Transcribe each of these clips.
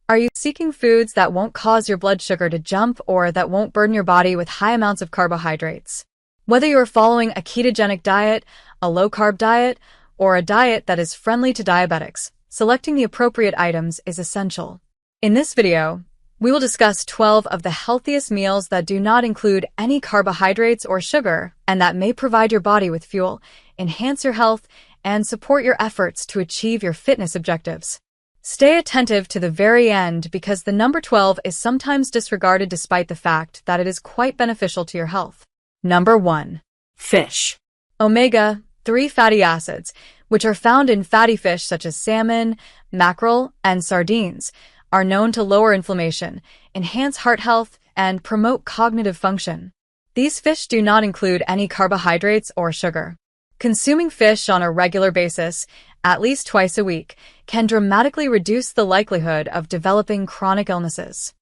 Are you seeking foods that won't cause your blood sugar to jump or that won't burden your body with high amounts of carbohydrates? Whether you are following a ketogenic diet, a low-carb diet, or a diet that is friendly to diabetics, selecting the appropriate items is essential. In this video, we will discuss 12 of the healthiest meals that do not include any carbohydrates or sugar and that may provide your body with fuel, enhance your health, and support your efforts to achieve your fitness objectives. Stay attentive to the very end because the number 12 is sometimes disregarded despite the fact that it is quite beneficial to your health. Number 1. Fish. Omega-3 fatty acids, which are found in fatty fish such as salmon, mackerel, and sardines, are known to lower inflammation, enhance heart health, and promote cognitive function. These fish do not include any carbohydrates or sugar. Consuming fish on a regular basis, at least twice a week, can dramatically reduce the likelihood of developing chronic illnesses.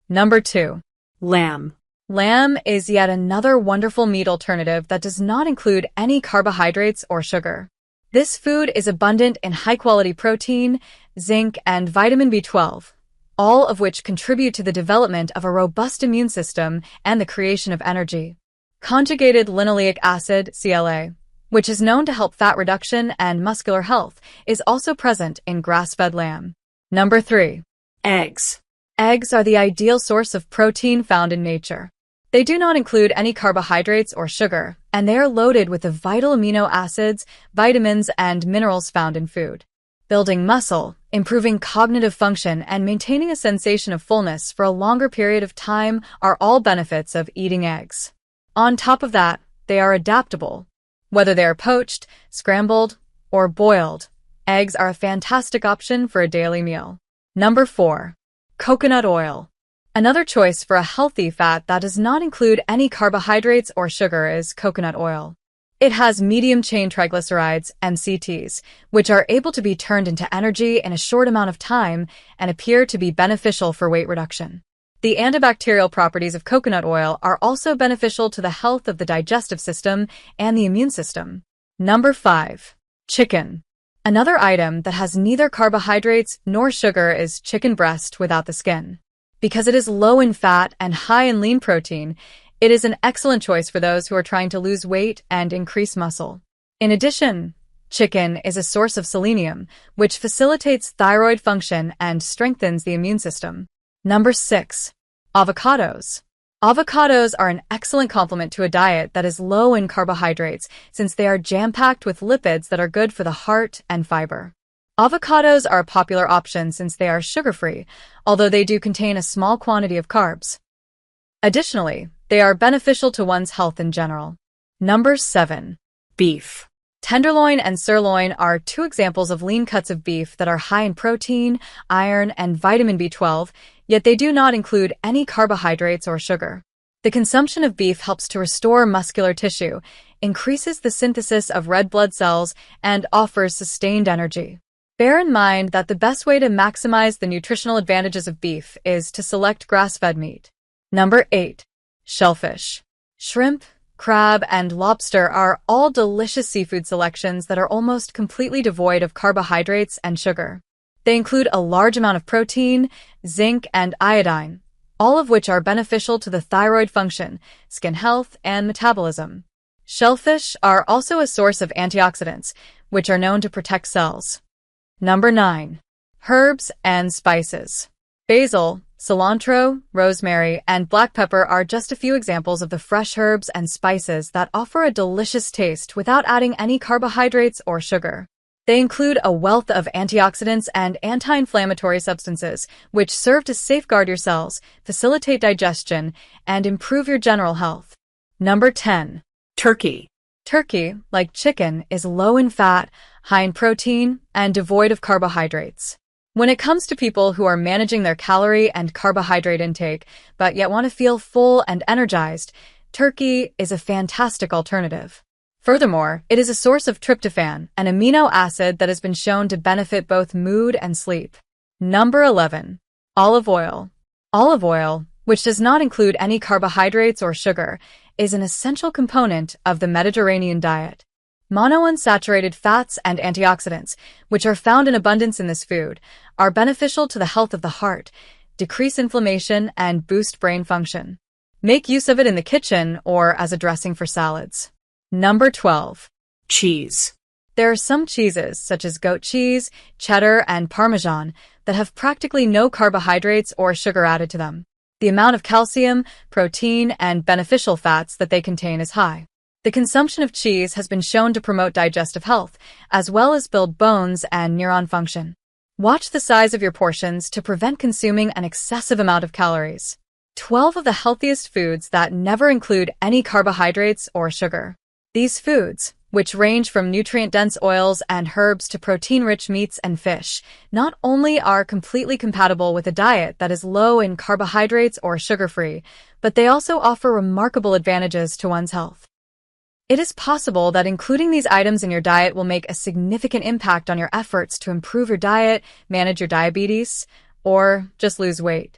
Number 2. Lamb. Lamb is yet another wonderful meat alternative that does not include any carbohydrates or sugar. This food is abundant in high-quality protein, zinc, and vitamin B12, all of which contribute to the development of a robust immune system and the creation of energy. Conjugated linoleic acid, CLA, which is known to help fat reduction and muscular health, is also present in grass-fed lamb. Number 3. Eggs. Eggs are the ideal source of protein found in nature. They do not include any carbohydrates or sugar, and they are loaded with the vital amino acids, vitamins, and minerals found in food. Building muscle, improving cognitive function, and maintaining a sensation of fullness for a longer period of time are all benefits of eating eggs. On top of that, they are adaptable. Whether they are poached, scrambled, or boiled, eggs are a fantastic option for a daily meal. Number 4. Coconut oil. Another choice for a healthy fat that does not include any carbohydrates or sugar is coconut oil. It has medium-chain triglycerides, MCTs, which are able to be turned into energy in a short amount of time and appear to be beneficial for weight reduction. The antibacterial properties of coconut oil are also beneficial to the health of the digestive system and the immune system. Number 5. Chicken. Another item that has neither carbohydrates nor sugar is chicken breast without the skin. Because it is low in fat and high in lean protein, it is an excellent choice for those who are trying to lose weight and increase muscle. In addition, chicken is a source of selenium, which facilitates thyroid function and strengthens the immune system. Number 6. Avocados. Avocados are an excellent complement to a diet that is low in carbohydrates since they are jam-packed with lipids that are good for the heart and fiber. Avocados are a popular option since they are sugar-free, although they do contain a small quantity of carbs. Additionally, they are beneficial to one's health in general. Number 7. Beef. Tenderloin and sirloin are two examples of lean cuts of beef that are high in protein, iron, and vitamin B12, yet they do not include any carbohydrates or sugar. The consumption of beef helps to restore muscular tissue, increases the synthesis of red blood cells, and offers sustained energy. Bear in mind that the best way to maximize the nutritional advantages of beef is to select grass-fed meat. Number 8. Shellfish. Shrimp, crab, and lobster are all delicious seafood selections that are almost completely devoid of carbohydrates and sugar. They include a large amount of protein, zinc, and iodine, all of which are beneficial to the thyroid function, skin health, and metabolism. Shellfish are also a source of antioxidants, which are known to protect cells. Number 9. Herbs and spices. Basil, cilantro, rosemary, and black pepper are just a few examples of the fresh herbs and spices that offer a delicious taste without adding any carbohydrates or sugar. They include a wealth of antioxidants and anti-inflammatory substances, which serve to safeguard your cells, facilitate digestion, and improve your general health. Number 10. Turkey. Turkey, like chicken, is low in fat, high in protein, and devoid of carbohydrates. When it comes to people who are managing their calorie and carbohydrate intake, but yet want to feel full and energized, turkey is a fantastic alternative. Furthermore, it is a source of tryptophan, an amino acid that has been shown to benefit both mood and sleep. Number 11. Olive oil. Olive oil, which does not include any carbohydrates or sugar, is an essential component of the Mediterranean diet. Monounsaturated fats and antioxidants, which are found in abundance in this food, are beneficial to the health of the heart, decrease inflammation, and boost brain function. Make use of it in the kitchen or as a dressing for salads. Number 12. Cheese. There are some cheeses, such as goat cheese, cheddar, and Parmesan, that have practically no carbohydrates or sugar added to them. The amount of calcium, protein, and beneficial fats that they contain is high. The consumption of cheese has been shown to promote digestive health, as well as build bones and neuron function. Watch the size of your portions to prevent consuming an excessive amount of calories. 12 of the healthiest foods that never include any carbohydrates or sugar. These foods, which range from nutrient-dense oils and herbs to protein-rich meats and fish, not only are completely compatible with a diet that is low in carbohydrates or sugar-free, but they also offer remarkable advantages to one's health. It is possible that including these items in your diet will make a significant impact on your efforts to improve your diet, manage your diabetes, or just lose weight.